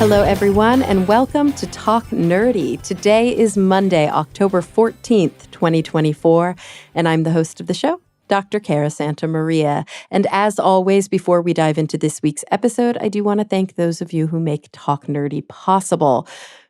Hello, everyone, and welcome to Talk Nerdy. Today is Monday, October 14th, 2024, and I'm the host of the show, Dr. Cara Santa Maria. And as always, before we dive into this week's episode, I do want to thank those of you who make Talk Nerdy possible.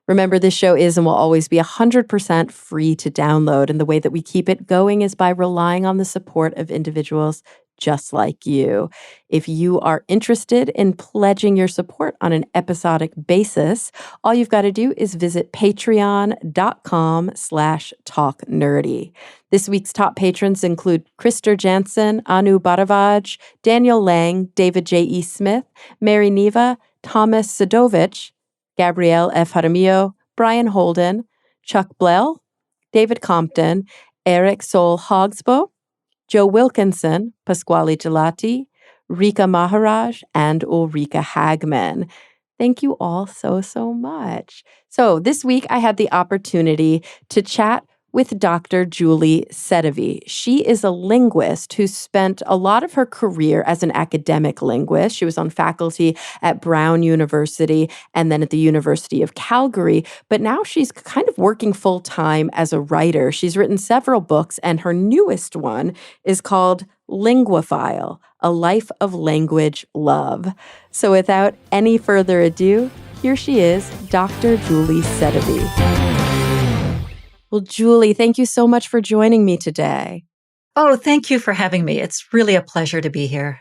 Remember, this show is and will always be 100% free to download, and the way that we keep it going is by relying on the support of individuals just like you. If you are interested in pledging your support on an episodic basis, all you've got to do is visit patreon.com/talknerdy. This week's top patrons include Krister Jansen, Anu Bharavaj, Daniel Lang, David J.E. Smith, Mary Neva, Thomas Sadovich, Gabrielle F. Jaramillo, Brian Holden, Chuck Blell, David Compton, Eric Sol Hogsbo, Joe Wilkinson, Pasquale Gelati, Rika Maharaj, and Ulrika Hagman. Thank you all so much. So this week I had the opportunity to chat with Dr. Julie Sedivy. She is a linguist who spent a lot of her career as an academic linguist. She was on faculty at Brown University and then at the University of Calgary, but now she's kind of working full-time as a writer. She's written several books, and her newest one is called Linguaphile, A Life of Language Love. So without any further ado, here she is, Dr. Julie Sedivy. Well, Julie, thank you so much for joining me today. Oh, thank you for having me. It's really a pleasure to be here.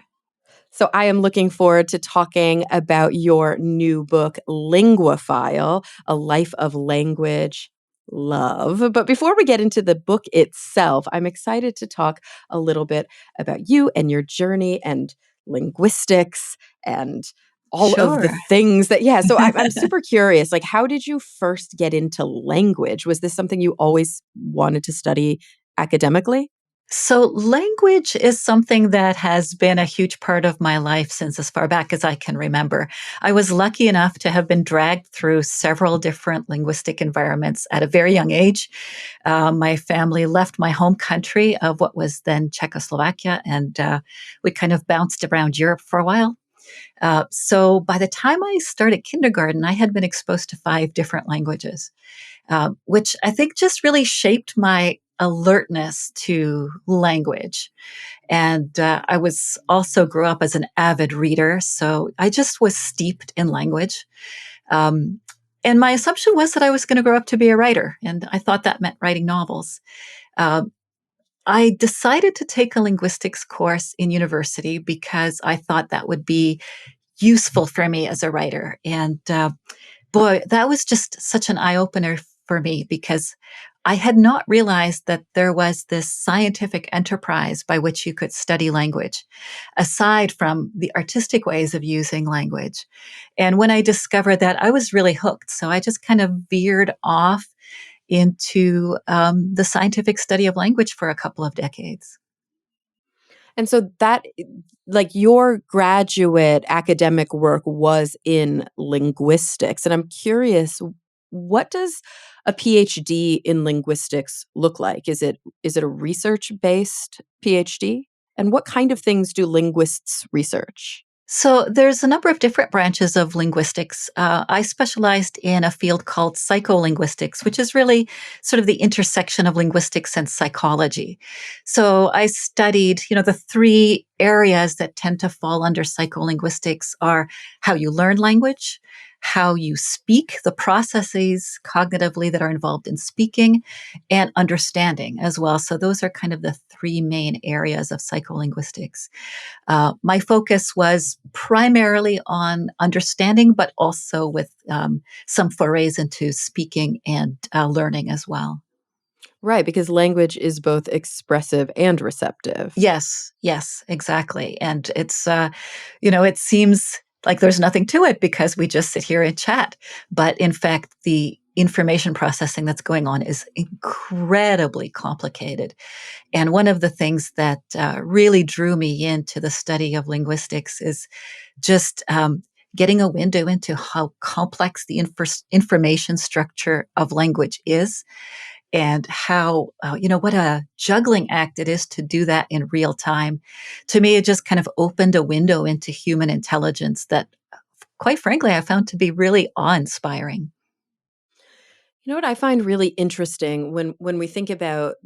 So I am looking forward to talking about your new book, Linguaphile, A Life of Language Love. But before we get into the book itself, I'm excited to talk a little bit about you and your journey and linguistics and all of the things that, so I'm super curious, like, how did you first get into language? Was this something you always wanted to study academically? So language is something that has been a huge part of my life since as far back as I can remember. I was lucky enough to have been dragged through several different linguistic environments at a very young age. My family left my home country of what was then Czechoslovakia, and we kind of bounced around Europe for a while. So by the time I started kindergarten, I had been exposed to 5 different languages, which I think just really shaped my alertness to language. And I was also grew up as an avid reader, so I just was steeped in language. And my assumption was that I was going to grow up to be a writer, and I thought that meant writing novels. I decided to take a linguistics course in university because I thought that would be useful for me as a writer. And boy, that was just such an eye-opener for me because I had not realized that there was this scientific enterprise by which you could study language, aside from the artistic ways of using language. And when I discovered that, I was really hooked. So I just kind of veered off into the scientific study of language for a couple of decades. And so that, like, your graduate academic work was in linguistics. And I'm curious, what does a PhD in linguistics look like? Is it a research-based PhD? And what kind of things do linguists research? So there's a number of different branches of linguistics. I specialized in a field called psycholinguistics, which is really sort of the intersection of linguistics and psychology. So I studied, the 3 areas that tend to fall under psycholinguistics are how you learn language, how you speak, the processes cognitively that are involved in speaking, and understanding as well. So those are kind of the 3 main areas of psycholinguistics. My focus was primarily on understanding, but also with some forays into speaking and learning as well. Right, because language is both expressive and receptive. Yes, exactly. And it's, it seems like there's nothing to it because we just sit here and chat. But in fact, the information processing that's going on is incredibly complicated. And one of the things that really drew me into the study of linguistics is just getting a window into how complex the information structure of language is, and how, what a juggling act it is to do that in real time. To me, it just kind of opened a window into human intelligence that quite frankly, I found to be really awe-inspiring. You know what I find really interesting when we think about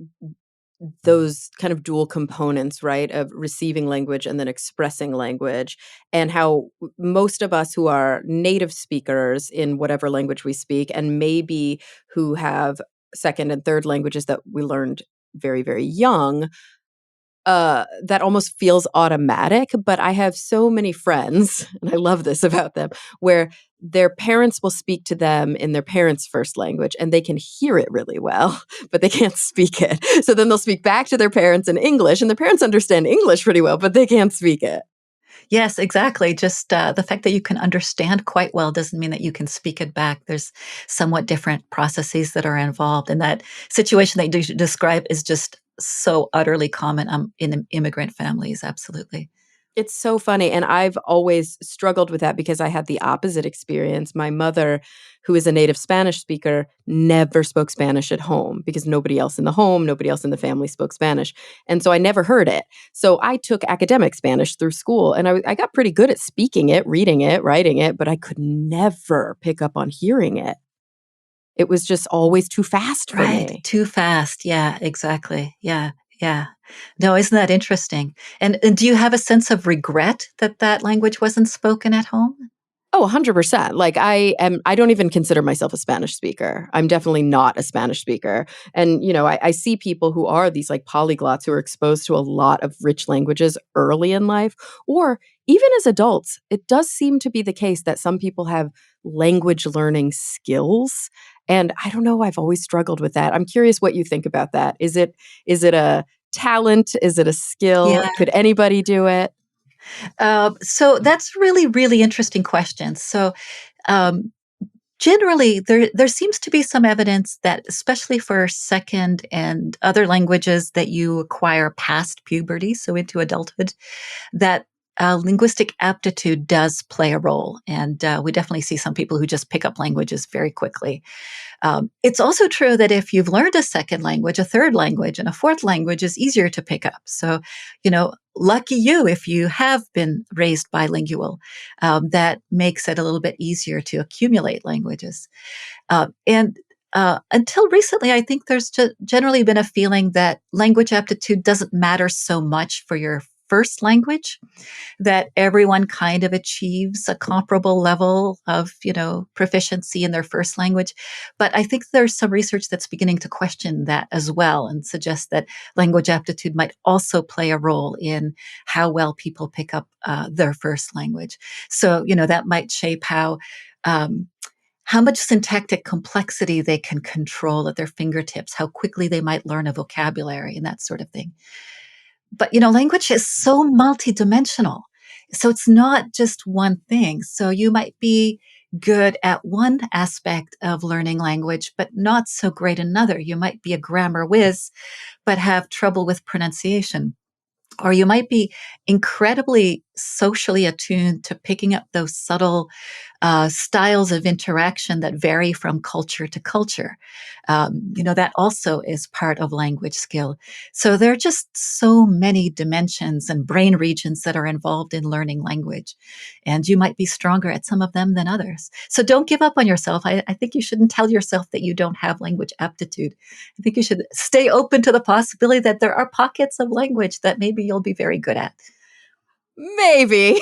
those kind of dual components, right, of receiving language and then expressing language, and how most of us who are native speakers in whatever language we speak, and maybe who have second and third languages that we learned very, very young, that almost feels automatic, but I have so many friends, and I love this about them, where their parents will speak to them in their parents' first language, and they can hear it really well, but they can't speak it. So then they'll speak back to their parents in English, and their parents understand English pretty well, but they can't speak it. Yes, exactly. Just the fact that you can understand quite well doesn't mean that you can speak it back. There's somewhat different processes that are involved. And that situation that you describe is just so utterly common in immigrant families. Absolutely. It's so funny, and I've always struggled with that because I had the opposite experience. My mother, who is a native Spanish speaker, never spoke Spanish at home because nobody else in the home, nobody else in the family spoke Spanish, and so I never heard it. So I took academic Spanish through school, and I got pretty good at speaking it, reading it, writing it, but I could never pick up on hearing it. It was just always too fast for Right. me. Too fast. Yeah, exactly. Yeah. Yeah. No, isn't that interesting? And do you have a sense of regret that that language wasn't spoken at home? Oh, 100%. Like I don't even consider myself a Spanish speaker. I'm definitely not a Spanish speaker. And, I see people who are these like polyglots who are exposed to a lot of rich languages early in life, or even as adults. It does seem to be the case that some people have language learning skills. And I don't know, I've always struggled with that. I'm curious what you think about that. Is it a talent? Is it a skill? Yeah. Could anybody do it? So that's really, really interesting question. So, um, generally, there seems to be some evidence that, especially for second and other languages that you acquire past puberty, so into adulthood, that linguistic aptitude does play a role, and we definitely see some people who just pick up languages very quickly. It's also true that if you've learned a second language, a third language, and a fourth language is easier to pick up. So, lucky you if you have been raised bilingual. That makes it a little bit easier to accumulate languages. And Until recently, I think there's generally been a feeling that language aptitude doesn't matter so much for your first language, that everyone kind of achieves a comparable level of, proficiency in their first language. But I think there's some research that's beginning to question that as well and suggest that language aptitude might also play a role in how well people pick up their first language. So, that might shape um, how much syntactic complexity they can control at their fingertips, how quickly they might learn a vocabulary and that sort of thing. But, language is so multidimensional. So it's not just one thing. So you might be good at one aspect of learning language, but not so great another. You might be a grammar whiz, but have trouble with pronunciation. Or you might be incredibly socially attuned to picking up those subtle styles of interaction that vary from culture to culture. That also is part of language skill. So there are just so many dimensions and brain regions that are involved in learning language. And you might be stronger at some of them than others. So don't give up on yourself. I think you shouldn't tell yourself that you don't have language aptitude. I think you should stay open to the possibility that there are pockets of language that maybe you'll be very good at. Maybe.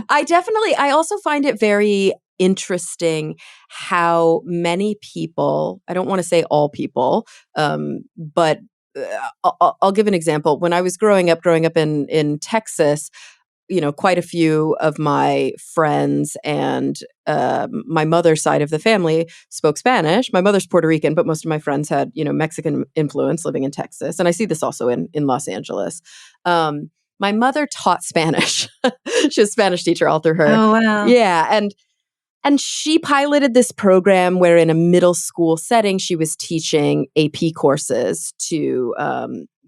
I also find it very interesting how many people, I don't want to say all people, but I'll give an example. When I was growing up in Texas, quite a few of my friends and my mother's side of the family spoke Spanish. My mother's Puerto Rican, but most of my friends had, Mexican influence living in Texas. And I see this also in Los Angeles. My mother taught Spanish. She was a Spanish teacher all through her. Oh, wow. Yeah. And she piloted this program where in a middle school setting, she was teaching AP courses to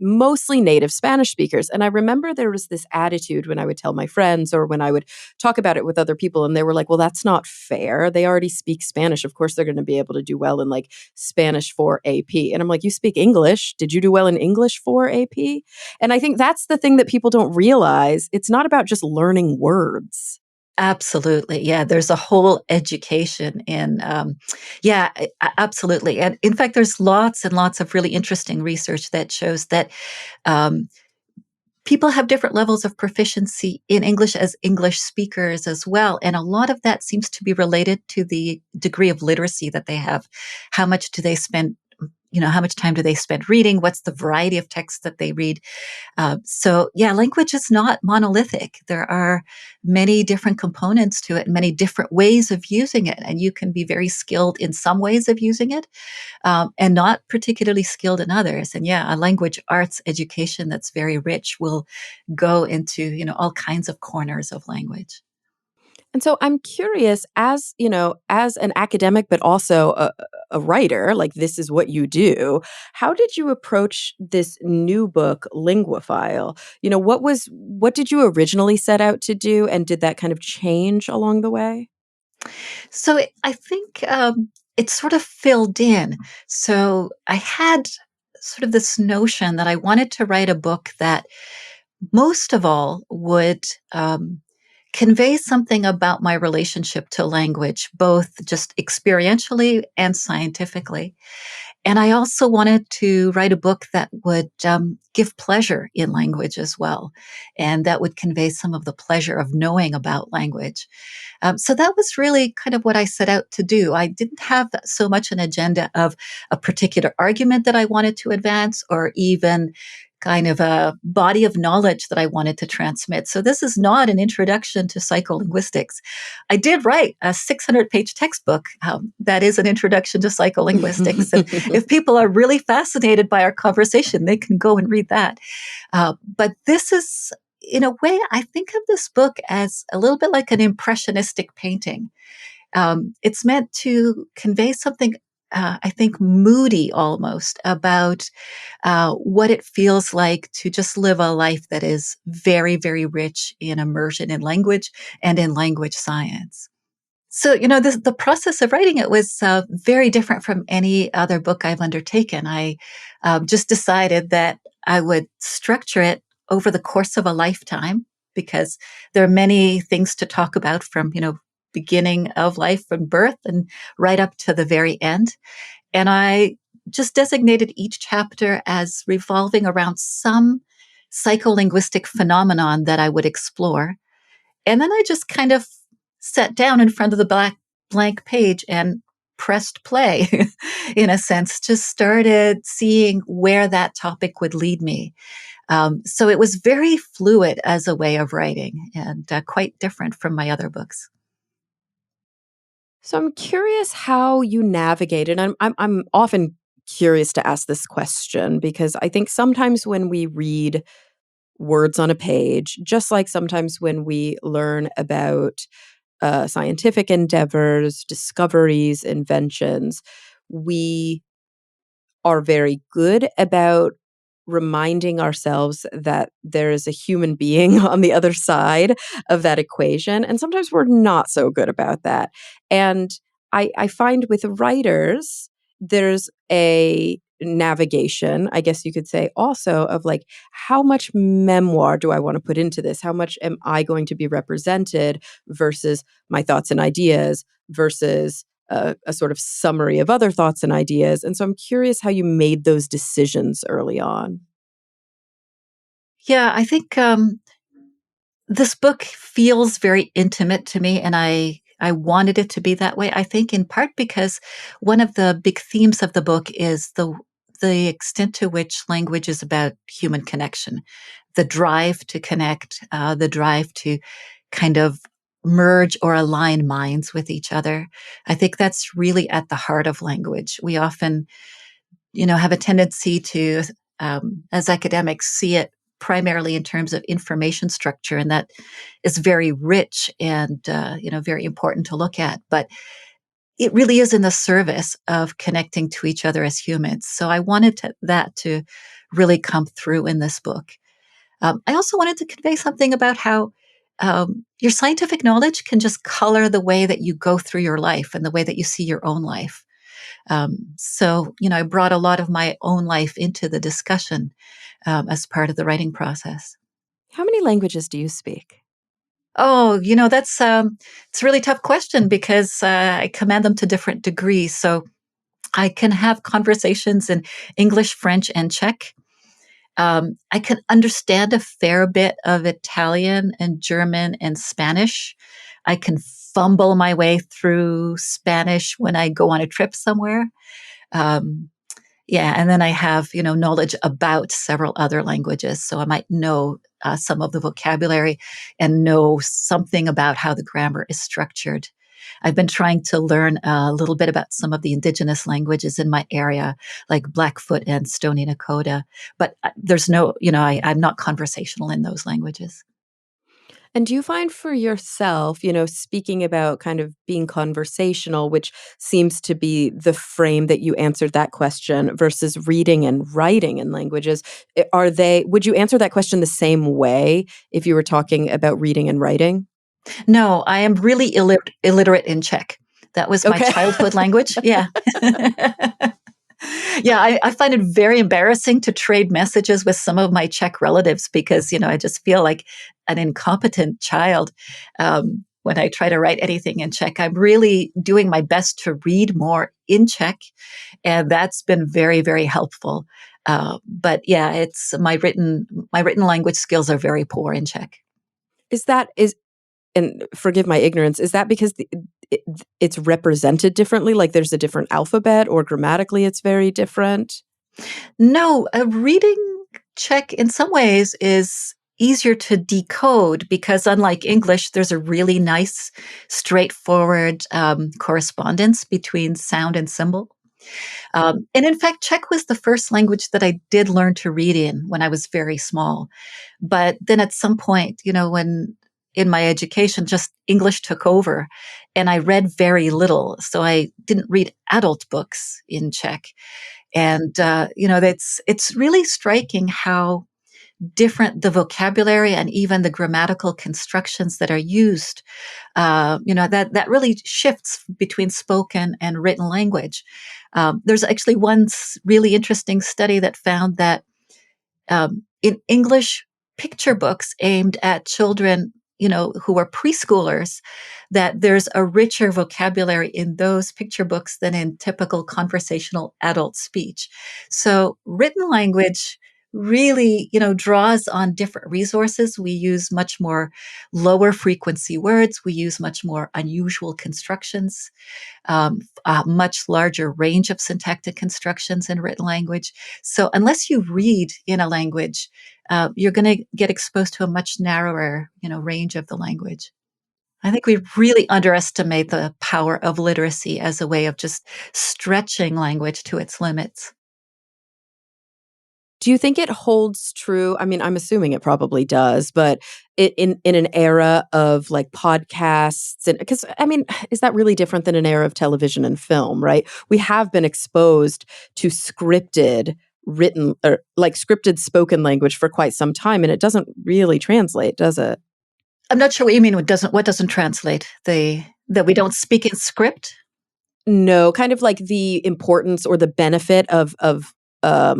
mostly native Spanish speakers. And I remember there was this attitude when I would tell my friends or when I would talk about it with other people, and they were like, well, that's not fair. They already speak Spanish. Of course, they're going to be able to do well in like Spanish for AP. And I'm like, you speak English. Did you do well in English for AP? And I think that's the thing that people don't realize. It's not about just learning words. Absolutely. Yeah, there's a whole education in, yeah, absolutely. And in fact, there's lots and lots of really interesting research that shows that um, people have different levels of proficiency in English as English speakers as well. And a lot of that seems to be related to the degree of literacy that they have. How much do they spend? How much time do they spend reading? What's the variety of texts that they read? So, yeah, language is not monolithic. There are many different components to it, many different ways of using it. And you can be very skilled in some ways of using it and not particularly skilled in others. And yeah, a language arts education that's very rich will go into, all kinds of corners of language. And so I'm curious, as as an academic, but also a writer, like this is what you do. How did you approach this new book, Linguaphile? What did you originally set out to do, and did that kind of change along the way? I think it sort of filled in. So I had sort of this notion that I wanted to write a book that most of all would convey something about my relationship to language, both just experientially and scientifically. And I also wanted to write a book that would give pleasure in language as well, and that would convey some of the pleasure of knowing about language. So that was really kind of what I set out to do. I didn't have so much an agenda of a particular argument that I wanted to advance or even kind of a body of knowledge that I wanted to transmit. So this is not an introduction to psycholinguistics. I did write a 600-page textbook that is an introduction to psycholinguistics. And if people are really fascinated by our conversation, they can go and read that. But this is, in a way, I think of this book as a little bit like an impressionistic painting. It's meant to convey something, I think, moody almost about what it feels like to just live a life that is very, very rich in immersion in language and in language science. So, the process of writing it was very different from any other book I've undertaken. I just decided that I would structure it over the course of a lifetime because there are many things to talk about from, beginning of life from birth and right up to the very end. And I just designated each chapter as revolving around some psycholinguistic phenomenon that I would explore. And then I just kind of sat down in front of the blank page and pressed play, in a sense, just started seeing where that topic would lead me. So it was very fluid as a way of writing and quite different from my other books. So I'm curious how you navigated. I'm often curious to ask this question because I think sometimes when we read words on a page, just like sometimes when we learn about scientific endeavors, discoveries, inventions, we are very good about reminding ourselves that there is a human being on the other side of that equation. And sometimes we're not so good about that. And I find with writers, there's a navigation, I guess you could say, also of like, how much memoir do I want to put into this? How much am I going to be represented versus my thoughts and ideas versus a sort of summary of other thoughts and ideas. And so I'm curious how you made those decisions early on. Yeah, I think this book feels very intimate to me, and I wanted it to be that way. I think in part because one of the big themes of the book is the extent to which language is about human connection, the drive to connect, the drive to kind of merge or align minds with each other. I think that's really at the heart of language. We often, have a tendency to, as academics, see it primarily in terms of information structure, and that is very rich and very important to look at. But it really is in the service of connecting to each other as humans. So I wanted that to really come through in this book. I also wanted to convey something about how your scientific knowledge can just color the way that you go through your life and the way that you see your own life. I brought a lot of my own life into the discussion as part of the writing process. How many languages do you speak? Oh, it's a really tough question because I command them to different degrees. So I can have conversations in English, French, and Czech. I can understand a fair bit of Italian and German and Spanish. I can fumble my way through Spanish when I go on a trip somewhere. Um, yeah, and then I have, knowledge about several other languages. So I might know some of the vocabulary and know something about how the grammar is structured. I've been trying to learn a little bit about some of the indigenous languages in my area, like Blackfoot and Stony Nakota. But there's no, I'm not conversational in those languages. And do you find for yourself, speaking about kind of being conversational, which seems to be the frame that you answered that question versus reading and writing in languages, would you answer that question the same way if you were talking about reading and writing? No, I am really illiterate in Czech. That was my Okay. childhood language. Yeah. Yeah, I find it very embarrassing to trade messages with some of my Czech relatives because, I just feel like an incompetent child when I try to write anything in Czech. I'm really doing my best to read more in Czech, and that's been very, very helpful. But yeah, it's my written language skills are very poor in Czech. Is that is and forgive my ignorance, is that because it, it's represented differently? Like there's a different alphabet or grammatically it's very different? No, reading Czech in some ways is easier to decode because unlike English, there's a really nice, straightforward correspondence between sound and symbol. And in fact, Czech was the first language that I did learn to read in when I was very small. But then at some point, when in my education, just English took over and I read very little. So I didn't read adult books in Czech. And it's really striking how different the vocabulary and even the grammatical constructions that are used. That really shifts between spoken and written language. There's actually one really interesting study that found that in English picture books aimed at children, who are preschoolers, that there's a richer vocabulary in those picture books than in typical conversational adult speech. So written language really, draws on different resources. We use much more lower frequency words. We use much more unusual constructions, a much larger range of syntactic constructions in written language. So unless you read in a language, you're going to get exposed to a much narrower, range of the language. I think we really underestimate the power of literacy as a way of just stretching language to its limits. Do you think it holds true? I mean, I'm assuming it probably does, but in an era of like podcasts and because I mean, is that really different than an era of television and film, right? We have been exposed to scripted written or like scripted spoken language for quite some time and it doesn't really translate, does it? I'm not sure what you mean. What doesn't translate? That we don't speak in script. No, kind of like the importance or the benefit of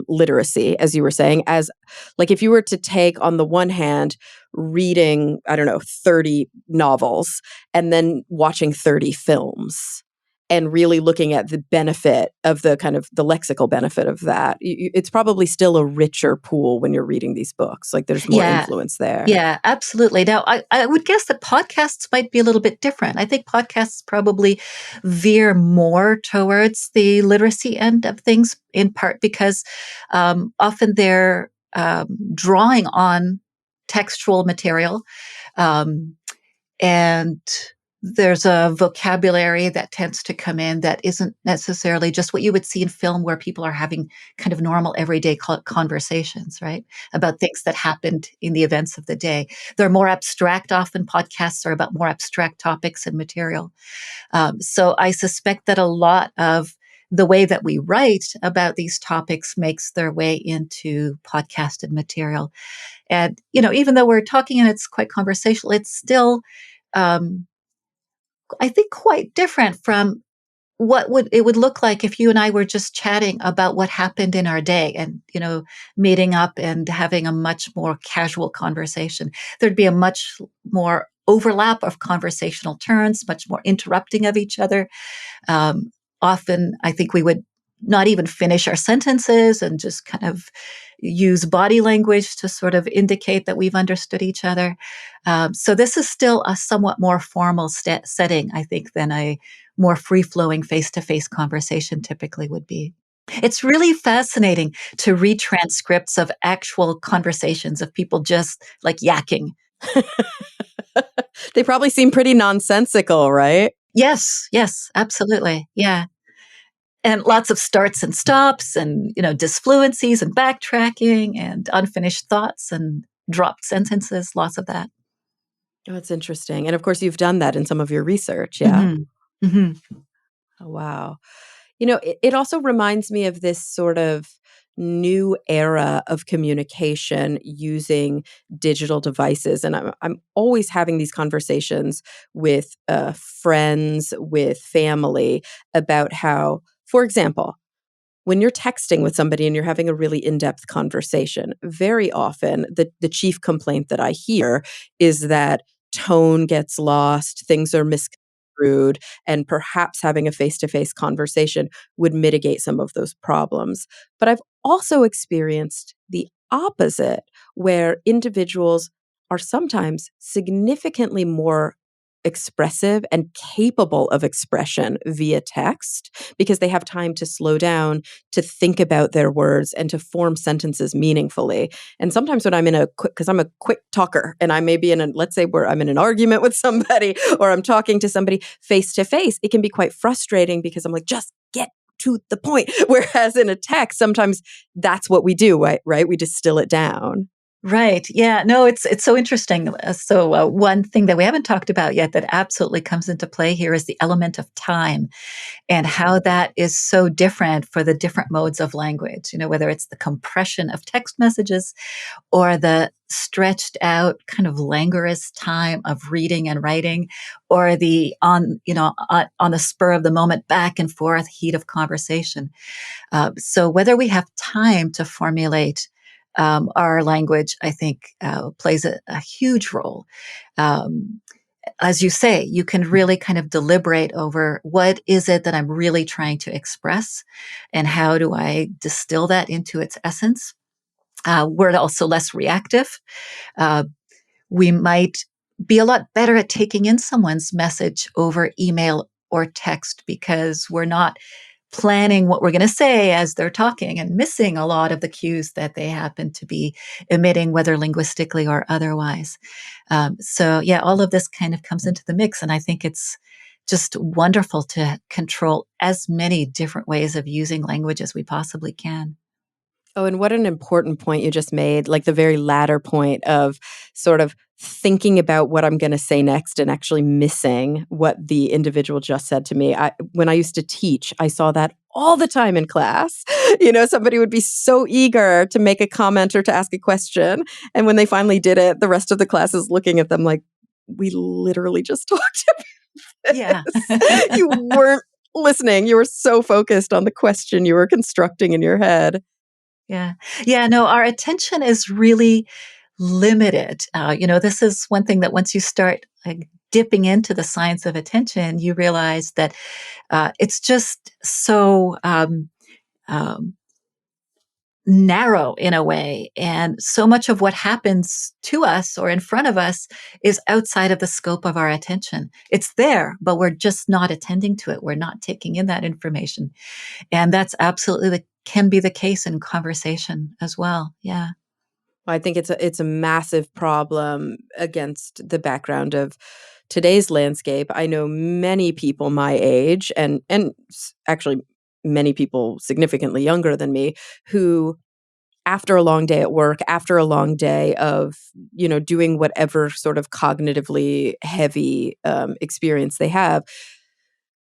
literacy, as you were saying, as like if you were to take on the one hand reading, I don't know, 30 novels and then watching 30 films and really looking at the benefit of the kind of the lexical benefit of that. It's probably still a richer pool when you're reading these books. Like there's more Yeah, influence there. yeah, absolutely. Now, I would guess that podcasts might be a little bit different. I think podcasts probably veer more towards the literacy end of things, in part because often they're drawing on textual material. Um, and there's a vocabulary that tends to come in that isn't necessarily just what you would see in film where people are having kind of normal everyday conversations, right? About things that happened in the events of the day. They're more abstract. Often podcasts are about more abstract topics and material. So I suspect that a lot of the way that we write about these topics makes their way into podcasted material. And, even though we're talking and it's quite conversational, it's still, um, I think, quite different from what would it would look like if you and I were just chatting about what happened in our day and, meeting up and having a much more casual conversation. There'd be a much more overlap of conversational turns, much more interrupting of each other. Um, Often, I think we would not even finish our sentences and just kind of use body language to sort of indicate that we've understood each other. So this is still a somewhat more formal setting, I think, than a more free-flowing face-to-face conversation typically would be. It's really fascinating to read transcripts of actual conversations of people just like yakking. They probably seem pretty nonsensical, right? Yes, yes, absolutely. Yeah. And lots of starts and stops and, disfluencies and backtracking and unfinished thoughts and dropped sentences, lots of that. Oh, that's interesting. And of course, you've done that in some of your research, yeah? Mhm. Mhm. Oh, wow. It also reminds me of this sort of new era of communication using digital devices. And I'm always having these conversations with friends, with family about how, for example, when you're texting with somebody and you're having a really in-depth conversation, very often the chief complaint that I hear is that tone gets lost, things are misconstrued, and perhaps having a face-to-face conversation would mitigate some of those problems. But I've also experienced the opposite, where individuals are sometimes significantly more expressive and capable of expression via text because they have time to slow down, to think about their words, and to form sentences meaningfully. And sometimes when I'm in a quick, because I'm a quick talker and I may be in a, let's say where I'm in an argument with somebody or I'm talking to somebody face to face, it can be quite frustrating because I'm like, just get to the point. Whereas in a text, sometimes that's what we do, right? We distill it down. Right. Yeah. No, it's so interesting. One thing that we haven't talked about yet that absolutely comes into play here is the element of time and how that is so different for the different modes of language. Whether it's the compression of text messages or the stretched out kind of languorous time of reading and writing, or the on the spur of the moment back and forth heat of conversation. So whether we have time to formulate our language, I think, plays a huge role. Um, as you say, you can really kind of deliberate over what is it that I'm really trying to express and how do I distill that into its essence. We're also less reactive. Uh, we might be a lot better at taking in someone's message over email or text because we're not planning what we're going to say as they're talking and missing a lot of the cues that they happen to be emitting, whether linguistically or otherwise. Yeah, all of this kind of comes into the mix. And I think it's just wonderful to control as many different ways of using language as we possibly can. Oh, and what an important point you just made, like the very latter point of sort of thinking about what I'm going to say next and actually missing what the individual just said to me. When I used to teach, I saw that all the time in class. Somebody would be so eager to make a comment or to ask a question. And when they finally did it, the rest of the class is looking at them like, we literally just talked about Yeah. this. You weren't listening. You were so focused on the question you were constructing in your head. Yeah. Yeah. No, our attention is really limited. This is one thing that once you start like dipping into the science of attention, you realize that it's just so um, narrow in a way. And so much of what happens to us or in front of us is outside of the scope of our attention. It's there, but we're just not attending to it. We're not taking in that information. And that's absolutely can be the case in conversation as well. Yeah. I think it's a massive problem against the background of today's landscape. I know many people my age and actually many people significantly younger than me who after a long day at work, after a long day of, doing whatever sort of cognitively heavy experience they have,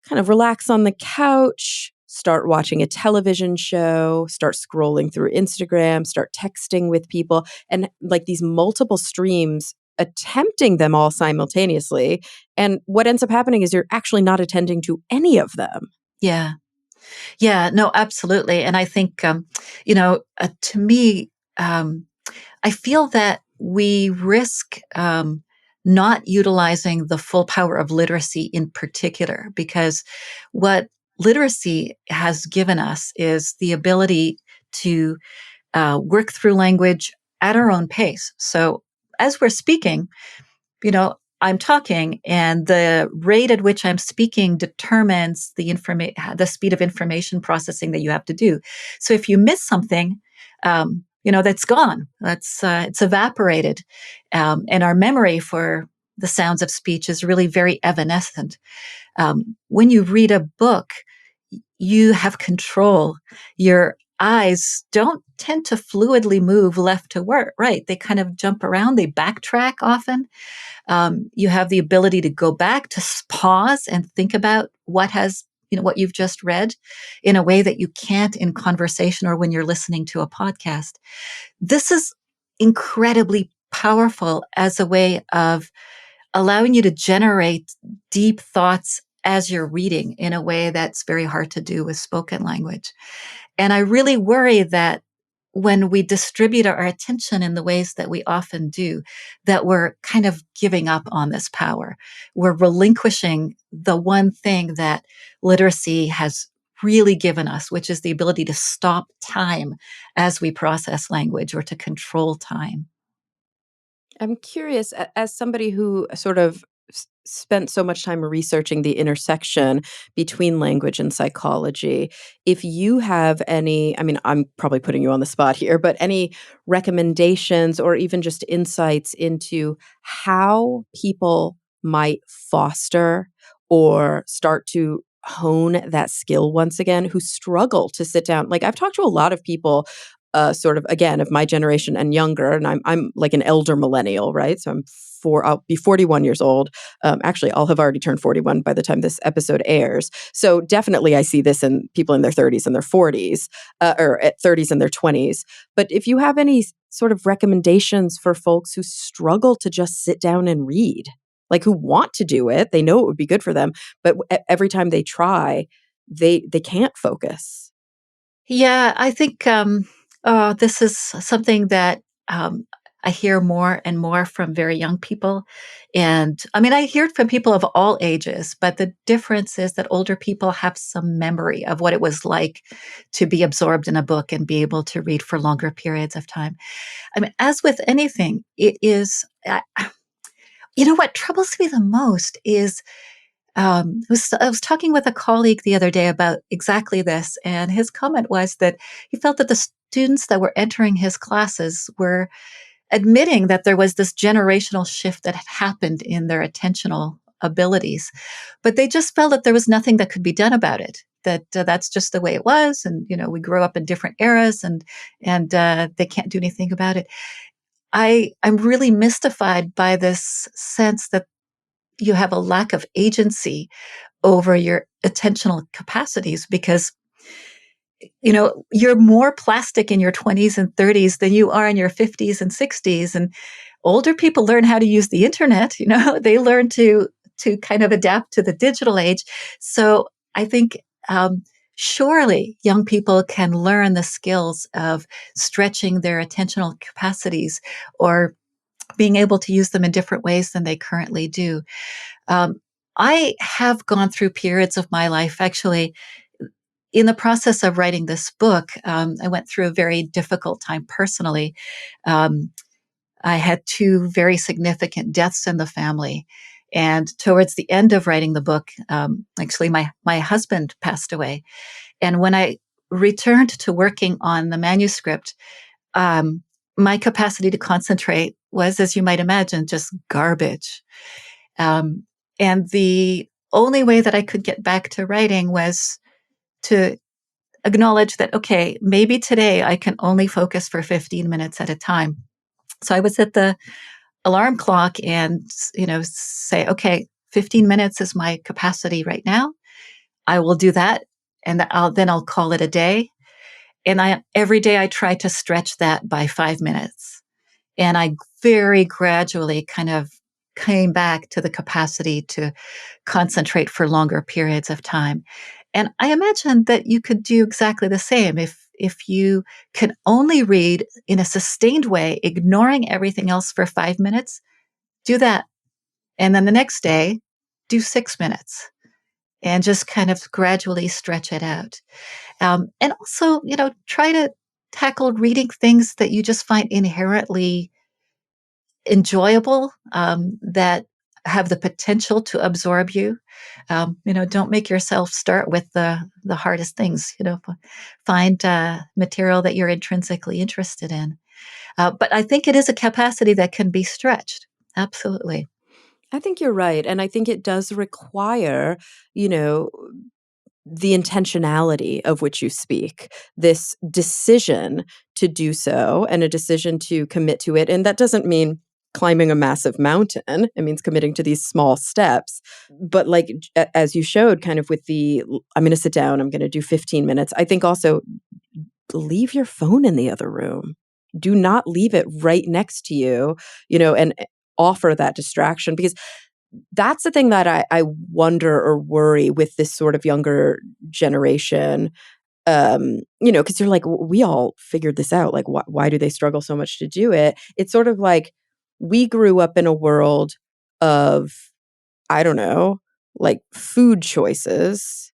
kind of relax on the couch, start watching a television show, start scrolling through Instagram, start texting with people, and like these multiple streams, attempting them all simultaneously. And what ends up happening is you're actually not attending to any of them. Yeah. Yeah. No, absolutely. And I think, to me, I feel that we risk not utilizing the full power of literacy in particular, because what literacy has given us is the ability to work through language at our own pace. So as we're speaking, I'm talking, and the rate at which I'm speaking determines the speed of information processing that you have to do. So if you miss something, that's gone. It's evaporated, and our memory for the sounds of speech is really very evanescent. When you read a book, you have control. Your eyes don't tend to fluidly move left to right. They kind of jump around. They backtrack often. You have the ability to go back, to pause and think about what you've just read in a way that you can't in conversation or when you're listening to a podcast. This is incredibly powerful as a way of allowing you to generate deep thoughts as you're reading in a way that's very hard to do with spoken language. And I really worry that when we distribute our attention in the ways that we often do, that we're kind of giving up on this power. We're relinquishing the one thing that literacy has really given us, which is the ability to stop time as we process language, or to control time. I'm curious, as somebody who sort of spent so much time researching the intersection between language and psychology, if you have any, I mean, I'm probably putting you on the spot here, but any recommendations or even just insights into how people might foster or start to hone that skill once again, who struggle to sit down. Like, I've talked to a lot of people sort of, again, of my generation and younger, and I'm like an elder millennial, right? So I'll be 41 years old. Actually, I'll have already turned 41 by the time this episode airs. So definitely I see this in people in their 30s and their 40s, or at 30s and their 20s. But if you have any sort of recommendations for folks who struggle to just sit down and read, like who want to do it, they know it would be good for them, but every time they try, they can't focus. Yeah, I think this is something that I hear more and more from very young people. And I mean, I hear it from people of all ages, but the difference is that older people have some memory of what it was like to be absorbed in a book and be able to read for longer periods of time. I mean, as with anything, it is, what troubles me the most is I was talking with a colleague the other day about exactly this, and his comment was that he felt that the students that were entering his classes were admitting that there was this generational shift that had happened in their attentional abilities, but they just felt that there was nothing that could be done about it. That that's just the way it was, and we grew up in different eras, and they can't do anything about it. I'm really mystified by this sense that you have a lack of agency over your attentional capacities, because you're more plastic in your 20s and 30s than you are in your 50s and 60s. And older people learn how to use the internet. They learn to kind of adapt to the digital age. So I think surely young people can learn the skills of stretching their attentional capacities, or being able to use them in different ways than they currently do. Um, I have gone through periods of my life, actually, in the process of writing this book. I went through a very difficult time personally. Um, I had two very significant deaths in the family. And towards the end of writing the book, actually, my husband passed away. And when I returned to working on the manuscript, my capacity to concentrate was, as you might imagine, just garbage. Um, and the only way that I could get back to writing was to acknowledge that, okay, maybe today I can only focus for 15 minutes at a time. So I would set the alarm clock and, say, okay, 15 minutes is my capacity right now. I will do that. And I'll call it a day. And every day I try to stretch that by 5 minutes. And I very gradually kind of came back to the capacity to concentrate for longer periods of time. And I imagine that you could do exactly the same if you can only read in a sustained way, ignoring everything else for 5 minutes. Do that. And then the next day, do 6 minutes and just kind of gradually stretch it out. And also, try to tackle reading things that you just find inherently enjoyable, that have the potential to absorb you. Don't make yourself start with the hardest things. Find material that you're intrinsically interested in. But I think it is a capacity that can be stretched. Absolutely. I think you're right. And I think it does require, you know, the intentionality of which you speak, this decision to do so and a decision to commit to it. And that doesn't mean climbing a massive mountain. It means committing to these small steps. But like, as you showed kind of with I'm going to sit down, I'm going to do 15 minutes. I think also leave your phone in the other room. Do not leave it right next to you, and offer that distraction, because that's the thing that I wonder or worry with this sort of younger generation. Because you're like, we all figured this out. Like, why do they struggle so much to do it? It's sort of like we grew up in a world of, I don't know, like food choices.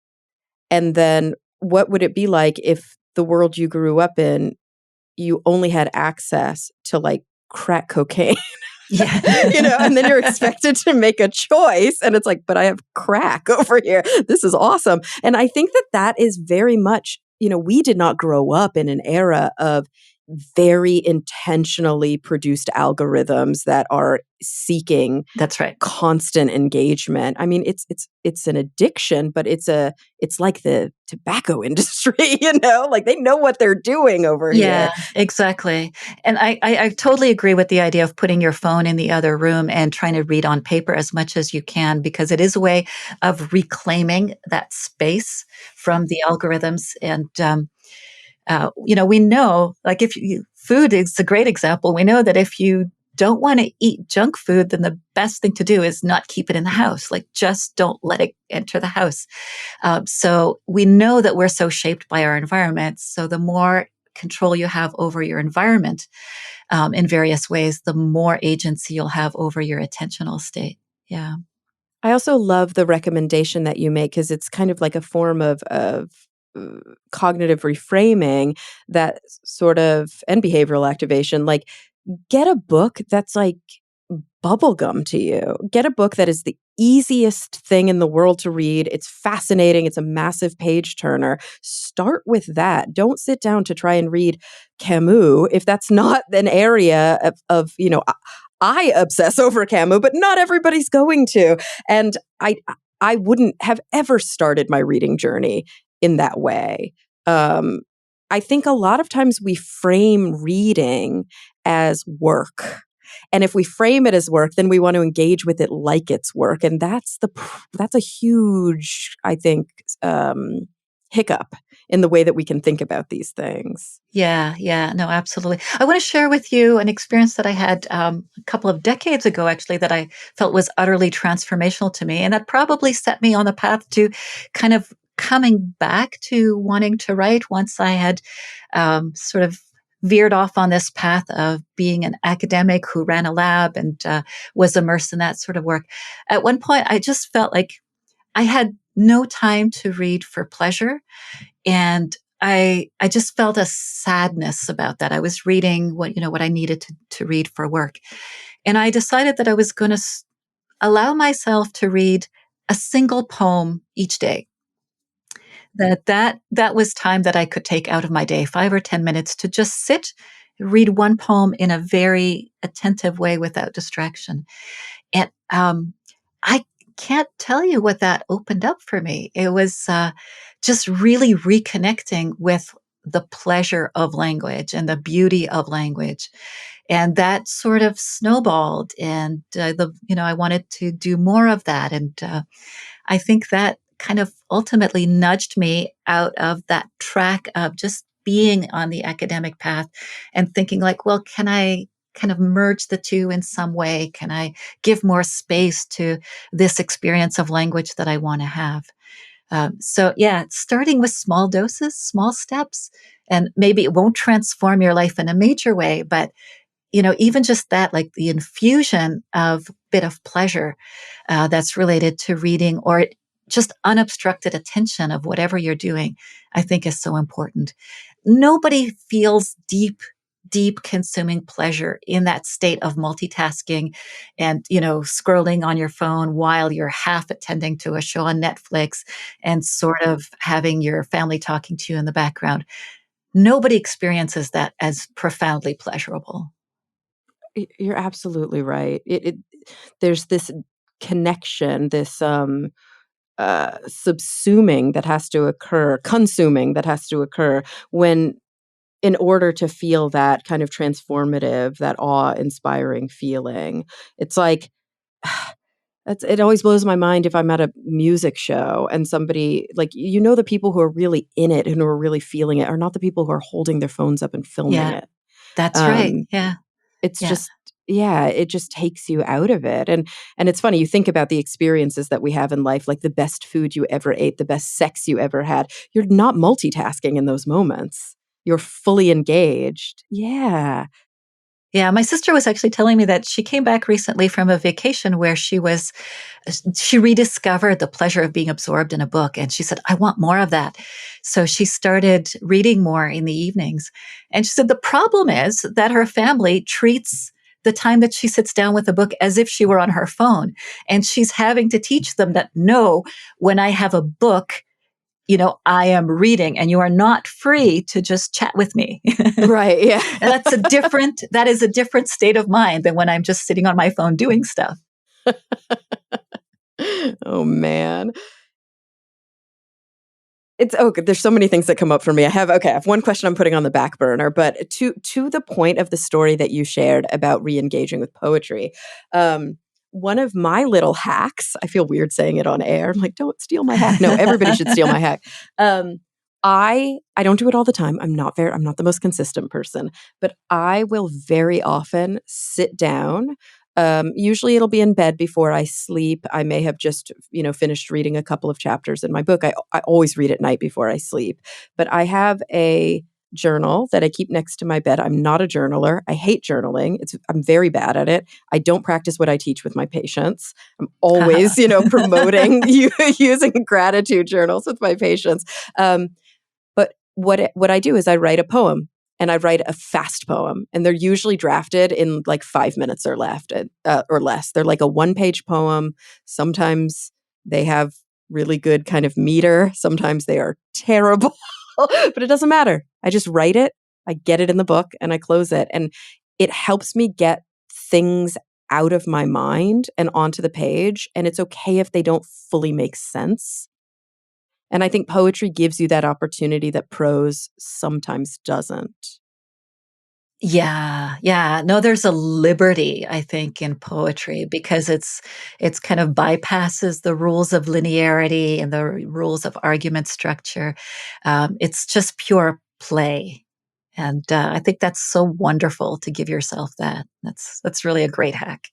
And then what would it be like if the world you grew up in, you only had access to like crack cocaine? Yeah. And then you're expected to make a choice. And it's like, but I have crack over here. This is awesome. And I think that is very much, we did not grow up in an era of very intentionally produced algorithms that are seeking That's right. constant engagement. I mean, it's an addiction, but it's like the tobacco industry, like they know what they're doing over Yeah, here. exactly. And I totally agree with the idea of putting your phone in the other room and trying to read on paper as much as you can, because it is a way of reclaiming that space from the algorithms. And, we know, like food is a great example. We know that if you don't want to eat junk food, then the best thing to do is not keep it in the house. Like, just don't let it enter the house. So we know that we're so shaped by our environment. So the more control you have over your environment, in various ways, the more agency you'll have over your attentional state. Yeah. I also love the recommendation that you make, because it's kind of like a form of uh, cognitive reframing that sort of, and behavioral activation. Like, get a book that's like bubblegum to you. Get a book that is the easiest thing in the world to read. It's fascinating. It's a massive page turner. Start with that. Don't sit down to try and read Camus if that's not an area I obsess over Camus, but not everybody's going to. And I wouldn't have ever started my reading journey in that way. I think a lot of times we frame reading as work. And if we frame it as work, then we want to engage with it like it's work. And that's a huge, I think, hiccup in the way that we can think about these things. Yeah, yeah, no, absolutely. I want to share with you an experience that I had a couple of decades ago, actually, that I felt was utterly transformational to me. And that probably set me on the path to kind of coming back to wanting to write once I had sort of veered off on this path of being an academic who ran a lab and was immersed in that sort of work. At one point, I just felt like I had no time to read for pleasure. And I just felt a sadness about that. I was reading what I needed to read for work. And I decided that I was going to allow myself to read a single poem each day. That was time that I could take out of my day, 5 or 10 minutes, to just sit, read one poem in a very attentive way without distraction. And I can't tell you what that opened up for me. It was just really reconnecting with the pleasure of language and the beauty of language. And that sort of snowballed. And I wanted to do more of that. And I think that kind of ultimately nudged me out of that track of just being on the academic path and thinking like, well, can I kind of merge the two in some way? Can I give more space to this experience of language that I want to have? So yeah, starting with small doses, small steps, and maybe it won't transform your life in a major way, but even just that, like the infusion of bit of pleasure that's related to reading, or just unobstructed attention of whatever you're doing, I think is so important. Nobody feels deep consuming pleasure in that state of multitasking and, scrolling on your phone while you're half attending to a show on Netflix and sort of having your family talking to you in the background. Nobody experiences that as profoundly pleasurable. You're absolutely right. There's this connection, this subsuming that has to occur, consuming that has to occur when in order to feel that kind of transformative, that awe-inspiring feeling. It's like it always blows my mind if I'm at a music show and somebody like, the people who are really in it and who are really feeling it are not the people who are holding their phones up and filming Yeah, it. that's right. Um, Yeah. it's Yeah. just yeah, it just takes you out of it, and it's funny, you think about the experiences that we have in life, like the best food you ever ate, the best sex you ever had. You're not multitasking in those moments. You're fully engaged. Yeah. Yeah, my sister was actually telling me that she came back recently from a vacation where she rediscovered the pleasure of being absorbed in a book. And she said, I want more of that. So she started reading more in the evenings. And she said the problem is that her family treats the time that she sits down with a book as if she were on her phone. And she's having to teach them that no, when I have a book, I am reading and you are not free to just chat with me. Right, yeah. And that is a different state of mind than when I'm just sitting on my phone doing stuff. Oh, man. It's good. There's so many things that come up for me. I have one question I'm putting on the back burner, but to the point of the story that you shared about re-engaging with poetry, one of my little hacks, I feel weird saying it on air. I'm like, don't steal my hack. No, everybody should steal my hack. I don't do it all the time. I'm not the most consistent person, but I will very often sit down. Usually it'll be in bed before I sleep. I may have just, finished reading a couple of chapters in my book. I always read at night before I sleep, but I have a journal that I keep next to my bed. I'm not a journaler. I hate journaling. I'm very bad at it. I don't practice what I teach with my patients. I'm always, promoting using gratitude journals with my patients. But what I do is I write a poem, and I write a fast poem, and they're usually drafted in like 5 minutes or less. They're like a one-page poem. Sometimes they have really good kind of meter. Sometimes they are terrible, but it doesn't matter. I just write it, I get it in the book, and I close it. And it helps me get things out of my mind and onto the page. And it's okay if they don't fully make sense. And I think poetry gives you that opportunity that prose sometimes doesn't. Yeah, yeah. No, there's a liberty, I think, in poetry because it's kind of bypasses the rules of linearity and the rules of argument structure. It's just pure play, and I think that's so wonderful to give yourself that. That's really a great hack.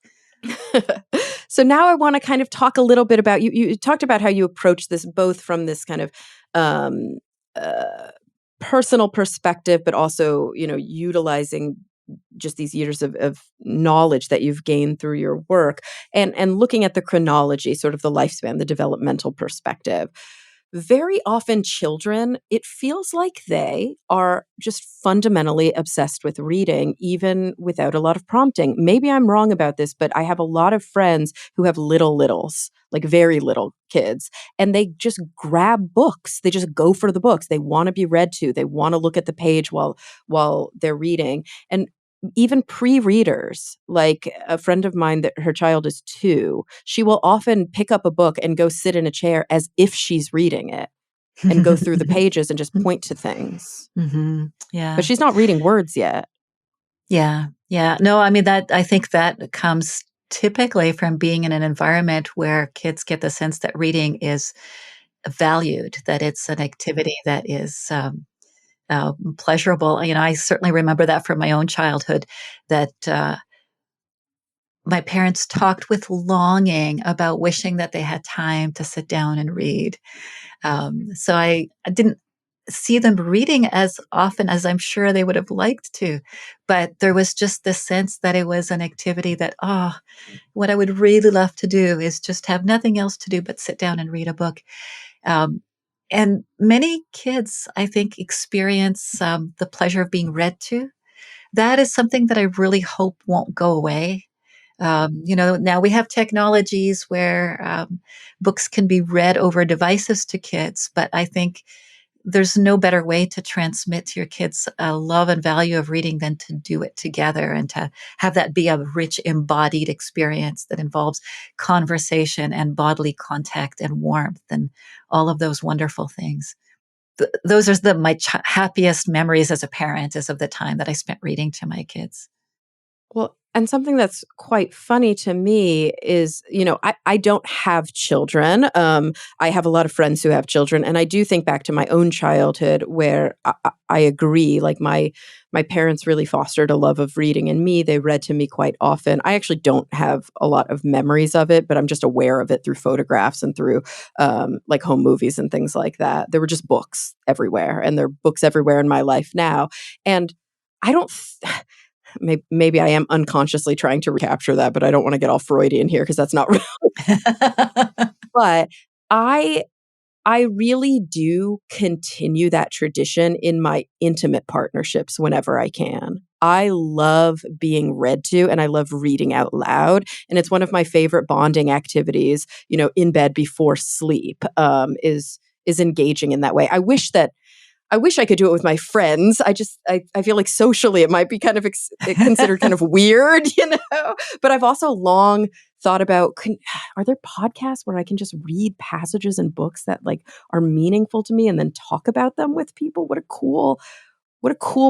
So now I want to kind of talk a little bit about you talked about how you approach this both from this kind of um, uh, personal perspective, but also, utilizing just these years of knowledge that you've gained through your work and looking at the chronology, sort of the lifespan, the developmental perspective. Very often children, it feels like they are just fundamentally obsessed with reading, even without a lot of prompting. Maybe I'm wrong about this, but I have a lot of friends who have littles, like very little kids, and they just grab books. They just go for the books. They want to be read to. They want to look at the page while they're reading. And even pre-readers, like a friend of mine that her child is 2, she will often pick up a book and go sit in a chair as if she's reading it and go through the pages and just point to things. But Yeah. she's not reading words yet. Yeah, yeah. No, I mean, that I think that comes typically from being in an environment where kids get the sense that reading is valued, that it's an activity that is pleasurable. I certainly remember that from my own childhood, that my parents talked with longing about wishing that they had time to sit down and read. So I didn't see them reading as often as I'm sure they would have liked to. But there was just this sense that it was an activity that, what I would really love to do is just have nothing else to do but sit down and read a book. Um, and many kids, I think, experience the pleasure of being read to. That is something that I really hope won't go away. Now we have technologies where books can be read over devices to kids, but I think there's no better way to transmit to your kids a love and value of reading than to do it together and to have that be a rich, embodied experience that involves conversation and bodily contact and warmth and all of those wonderful things. Those are my happiest memories as a parent, is of the time that I spent reading to my kids. Well, and something that's quite funny to me is, I don't have children. I have a lot of friends who have children, and I do think back to my own childhood where I agree. Like my parents really fostered a love of reading in me. They read to me quite often. I actually don't have a lot of memories of it, but I'm just aware of it through photographs and through like home movies and things like that. There were just books everywhere, and there are books everywhere in my life now. And I don't. Maybe I am unconsciously trying to recapture that, but I don't want to get all Freudian here because that's not real. But I I really do continue that tradition in my intimate partnerships whenever I can. I love being read to and I love reading out loud. And it's one of my favorite bonding activities, in bed before sleep, is engaging in that way. I wish I could do it with my friends. I feel like socially it might be kind of considered kind of weird, But I've also long thought about, are there podcasts where I can just read passages in books that like are meaningful to me and then talk about them with people? What a cool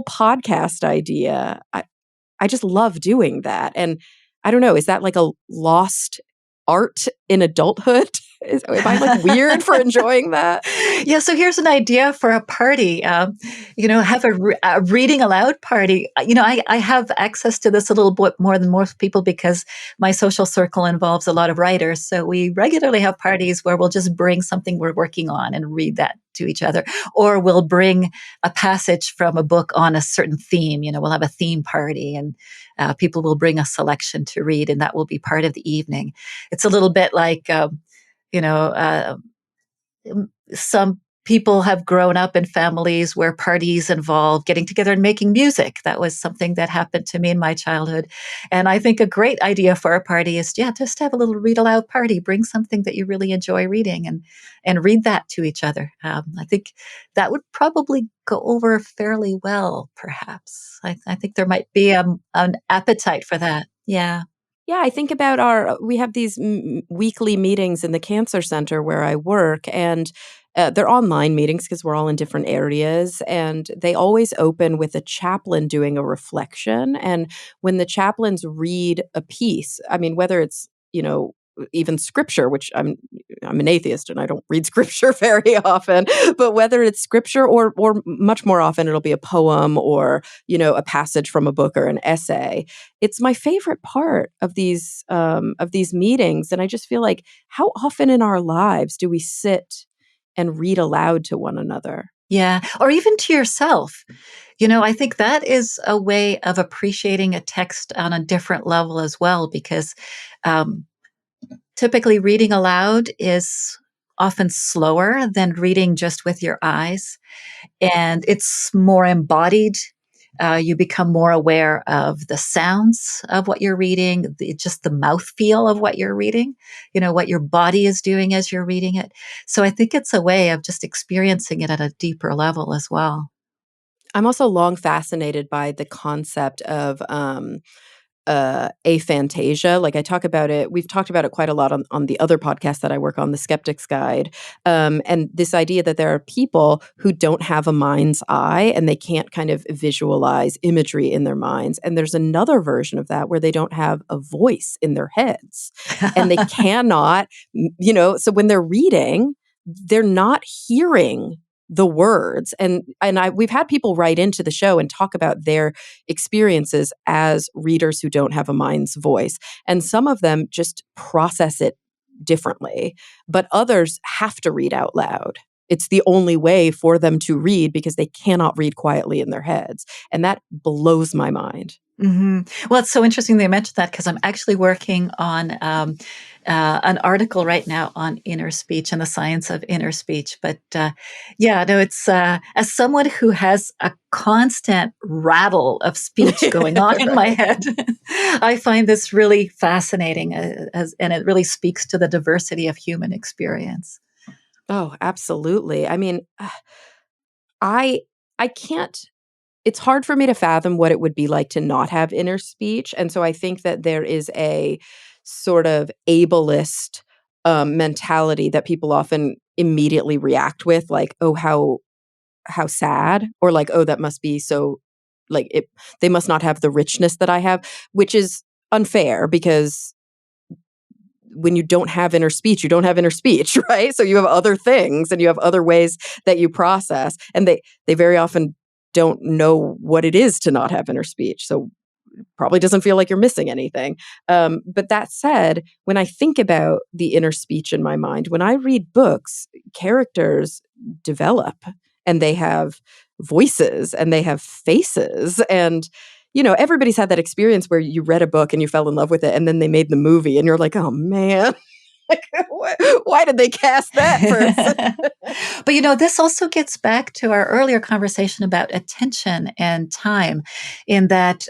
podcast idea. I just love doing that. And I don't know, is that like a lost art in adulthood? Am I like weird for enjoying that? Yeah, so here's an idea for a party. Have a reading aloud party. I have access to this a little bit more than most people because my social circle involves a lot of writers. So we regularly have parties where we'll just bring something we're working on and read that to each other, or we'll bring a passage from a book on a certain theme. We'll have a theme party, and people will bring a selection to read, and that will be part of the evening. It's a little bit like you know, uh, some people have grown up in families where parties involve getting together and making music. That was something that happened to me in my childhood. And I think a great idea for a party is, just have a little read aloud party. Bring something that you really enjoy reading and read that to each other. I think that would probably go over fairly well, perhaps. I think there might be an appetite for that. Yeah. Yeah, I think about we have these weekly meetings in the cancer center where I work, and they're online meetings because we're all in different areas. And they always open with a chaplain doing a reflection. And when the chaplains read a piece, I mean, whether it's, even scripture, which I'm an atheist and I don't read scripture very often, but whether it's scripture or much more often it'll be a poem or, a passage from a book or an essay. It's my favorite part of these meetings. And I just feel like, how often in our lives do we sit and read aloud to one another? Yeah. Or even to yourself. I think that is a way of appreciating a text on a different level as well, because um, typically reading aloud is often slower than reading just with your eyes, and it's more embodied. You become more aware of the sounds of what you're reading, just the mouth feel of what you're reading, what your body is doing as you're reading it. So I think it's a way of just experiencing it at a deeper level as well. I'm also long fascinated by the concept of aphantasia. Like I talk about it, we've talked about it quite a lot on the other podcast that I work on, The Skeptic's Guide. And this idea that there are people who don't have a mind's eye and they can't kind of visualize imagery in their minds. And there's another version of that where they don't have a voice in their heads and they cannot, so when they're reading, they're not hearing the words. We've had people write into the show and talk about their experiences as readers who don't have a mind's voice. And some of them just process it differently, but others have to read out loud. it's the only way for them to read because they cannot read quietly in their heads. And that blows my mind. Hmm. Well, it's so interesting they mentioned that because I'm actually working on an article right now on inner speech and the science of inner speech. But yeah, no, it's as someone who has a constant rattle of speech going on in my Right. head, I find this really fascinating, and it really speaks to the diversity of human experience. Oh, absolutely. I mean, I I can't it's hard for me to fathom what it would be like to not have inner speech, and so I think that there is a sort of ableist, mentality that people often immediately react with, like, "Oh, how sad," or like, "Oh, that must be so like, it they must not have the richness that I have," which is unfair because when you don't have inner speech, you don't have inner speech, right? So you have other things and you have other ways that you process, and they very often don't know what it is to not have inner speech. So probably doesn't feel like you're missing anything. But that said, when I think about the inner speech in my mind, when I read books, characters develop and they have voices and they have faces. And, everybody's had that experience where you read a book and you fell in love with it and then they made the movie and you're like, oh man, like, why did they cast that person? But this also gets back to our earlier conversation about attention and time, in that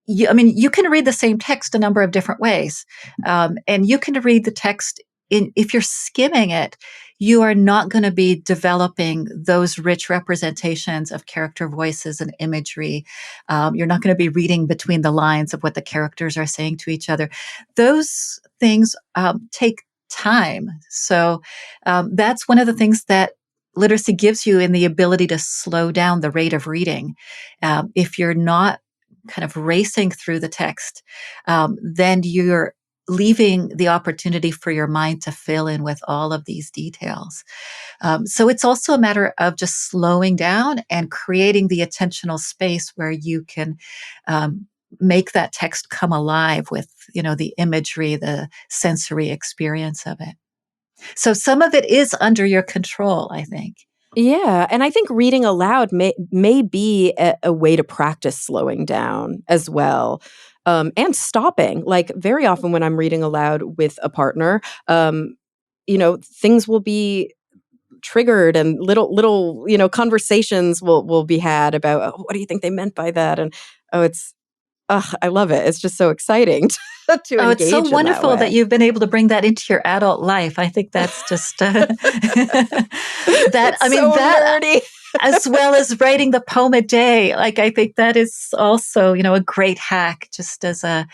you can read the same text a number of different ways, and you can read the text if you're skimming it, you are not going to be developing those rich representations of character voices and imagery. You're not going to be reading between the lines of what the characters are saying to each other. Those things take time. So that's one of the things that literacy gives you, in the ability to slow down the rate of reading. If you're not kind of racing through the text, then you're leaving the opportunity for your mind to fill in with all of these details. So it's also a matter of just slowing down and creating the attentional space where you can make that text come alive with, the imagery, the sensory experience of it. So some of it is under your control, I think. Yeah, and I think reading aloud may be a way to practice slowing down as well, and stopping. Like very often when I'm reading aloud with a partner, things will be triggered and little conversations will be had about, oh, what do you think they meant by that? And oh, I love it. It's just so exciting to Oh, it's so engage in that wonderful that way. you've been able to bring that into your adult life. I think that's just It's so that, nerdy. as well as writing the poem a day. Like, I think that is also, a great hack, just as a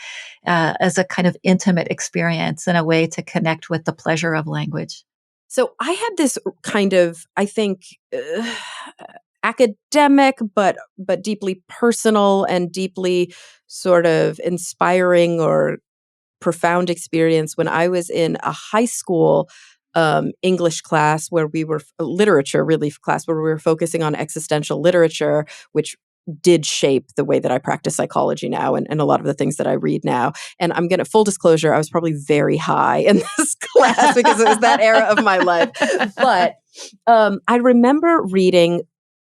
kind of intimate experience and a way to connect with the pleasure of language. So I had this kind of, I think, academic, but deeply personal and deeply sort of inspiring or profound experience when I was in a high school English class where we were literature really class where we were focusing on existential literature, which did shape the way that I practice psychology now and a lot of the things that I read now. And I'm going to full disclosure, I was probably very high in this class because it was that era of my life. But I remember reading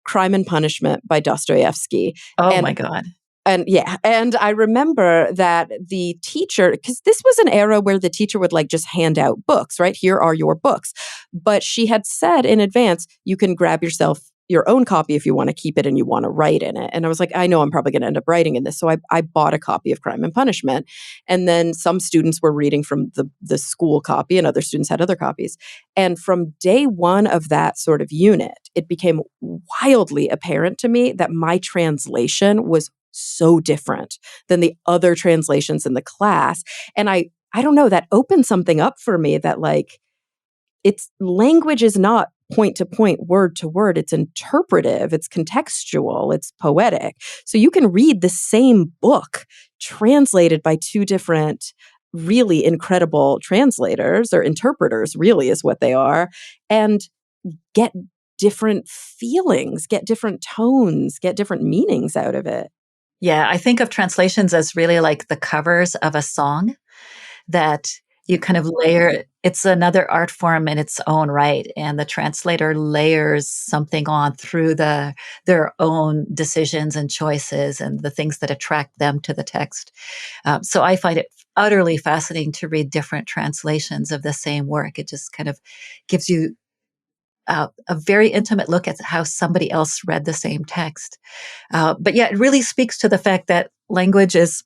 Crime and Punishment by Dostoevsky. Oh And my God. and yeah, and I remember that the teacher, because this was an era where the teacher would like just hand out books, right? Here are your books. But she had said in advance, you can grab yourself your own copy if you want to keep it and you want to write in it. And I was like, I know I'm probably going to end up writing in this. So I bought a copy of Crime and Punishment. And then some students were reading from the school copy and other students had other copies. And from day one of that sort of unit, it became wildly apparent to me that my translation was so different than the other translations in the class. And I don't know, that opened something up for me that like it's language is not point to point, word to word. It's interpretive, it's contextual, it's poetic. So you can read the same book translated by two different really incredible translators or interpreters, really is what they are, and get different feelings, get different tones, get different meanings out of it. Yeah, I think of translations as really like the covers of a song, that You kind of layer it's another art form in its own right, and the translator layers something on through their own decisions and choices and the things that attract them to the text. So I find it utterly fascinating to read different translations of the same work. It just kind of gives you a very intimate look at how somebody else read the same text. But yeah, it really speaks to the fact that language is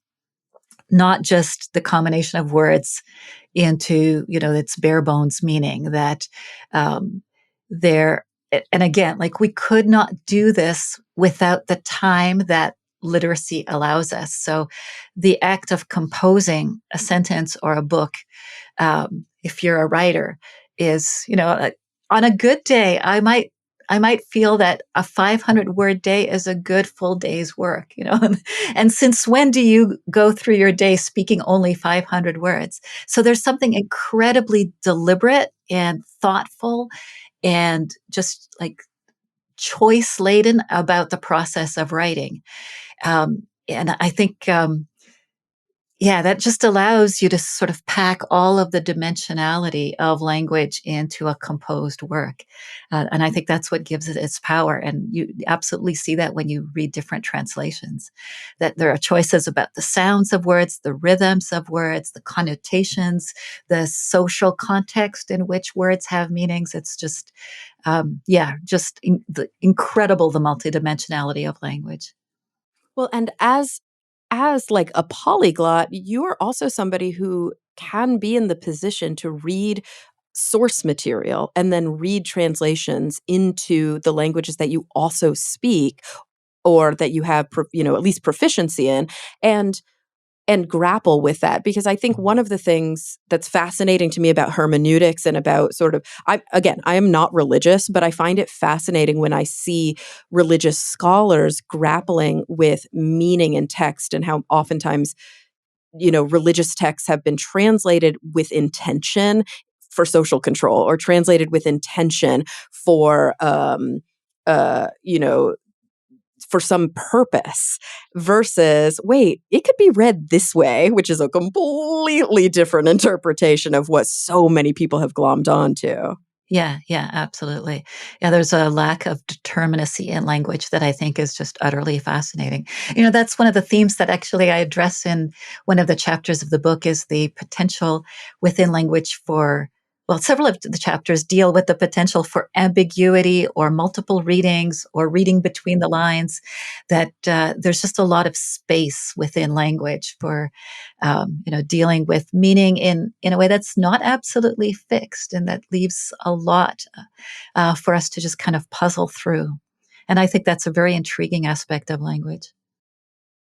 not just the combination of words into its bare bones meaning that um, there and again, like, we could not do this without the time that literacy allows us. So the act of composing a sentence or a book, if you're a writer, is, on a good day, I might feel that a 500 word day is a good full day's work, and since when do you go through your day speaking only 500 words? So there's something incredibly deliberate and thoughtful and just like choice laden about the process of writing. And I think, yeah, that just allows you to sort of pack all of the dimensionality of language into a composed work. And I think that's what gives it its power. And you absolutely see that when you read different translations, that there are choices about the sounds of words, the rhythms of words, the connotations, the social context in which words have meanings. It's just, yeah, just incredible, the multidimensionality of language. Well, and as like a polyglot, you're also somebody who can be in the position to read source material and then read translations into the languages that you also speak or that you have at least proficiency in, and grapple with that, because I think one of the things that's fascinating to me about hermeneutics and about sort of I am not religious, but I find it fascinating when I see religious scholars grappling with meaning in text and how oftentimes religious texts have been translated with intention for social control or translated with intention for for some purpose versus, wait, it could be read this way, which is a completely different interpretation of what so many people have glommed onto. Yeah, yeah, absolutely. Yeah, there's a lack of determinacy in language that I think is just utterly fascinating. That's one of the themes that actually I address in one of the chapters of the book is the potential within language for, well, several of the chapters deal with the potential for ambiguity or multiple readings or reading between the lines, that there's just a lot of space within language for dealing with meaning in a way that's not absolutely fixed, and that leaves a lot for us to just kind of puzzle through. And I think that's a very intriguing aspect of language.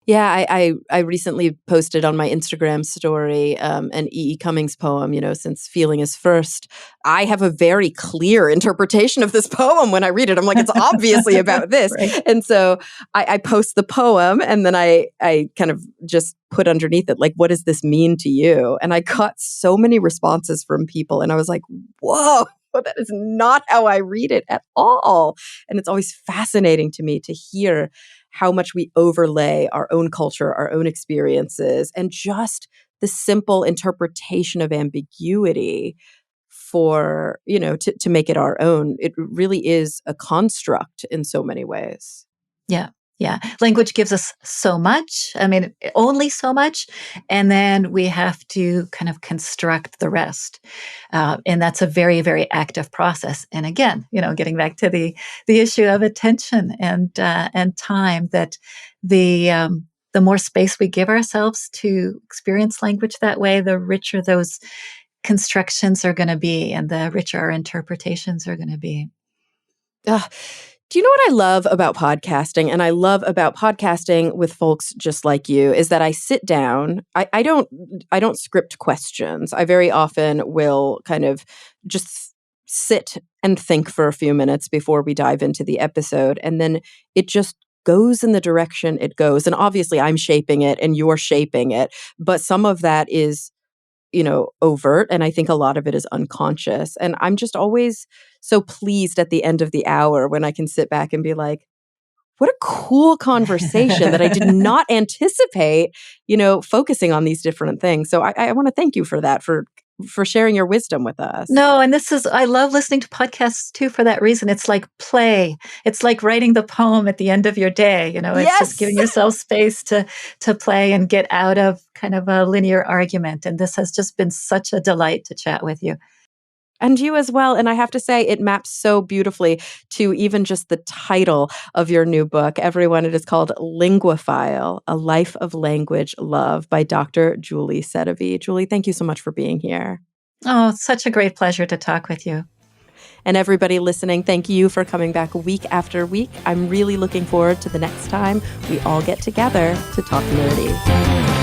Yeah, I recently posted on my Instagram story an E. E. Cummings poem, since feeling is first. I have a very clear interpretation of this poem when I read it. I'm like, it's obviously about this. Right. And so I post the poem and then I kind of just put underneath it, like, what does this mean to you? And I got so many responses from people and I was like, whoa. That is not how I read it at all. And it's always fascinating to me to hear how much we overlay our own culture, our own experiences, and just the simple interpretation of ambiguity for, to make it our own. It really is a construct in so many ways. Yeah. Yeah. Language gives us so much. I mean, only so much. And then we have to kind of construct the rest. And that's a very, very active process. And again, getting back to the issue of attention and time, that the more space we give ourselves to experience language that way, the richer those constructions are going to be and the richer our interpretations are going to be. Do you know what I love about podcasting? And I love about podcasting with folks just like you is that I sit down. I don't script questions. I very often will kind of just sit and think for a few minutes before we dive into the episode. And then it just goes in the direction it goes. And obviously I'm shaping it and you're shaping it. But some of that is overt. And I think a lot of it is unconscious. And I'm just always so pleased at the end of the hour when I can sit back and be like, what a cool conversation that I did not anticipate, focusing on these different things. So I want to thank you for that, for for sharing your wisdom with us. No, and I love listening to podcasts too for that reason. It's like play. It's like writing the poem at the end of your day. It's just Yes. giving yourself space to play and get out of kind of a linear argument. And this has just been such a delight to chat with you. And you as well. And I have to say, it maps so beautifully to even just the title of your new book. Everyone, it is called Linguaphile, A Life of Language Love by Dr. Julie Sedivy. Julie, thank you so much for being here. Oh, such a great pleasure to talk with you. And everybody listening, thank you for coming back week after week. I'm really looking forward to the next time we all get together to talk nerdy.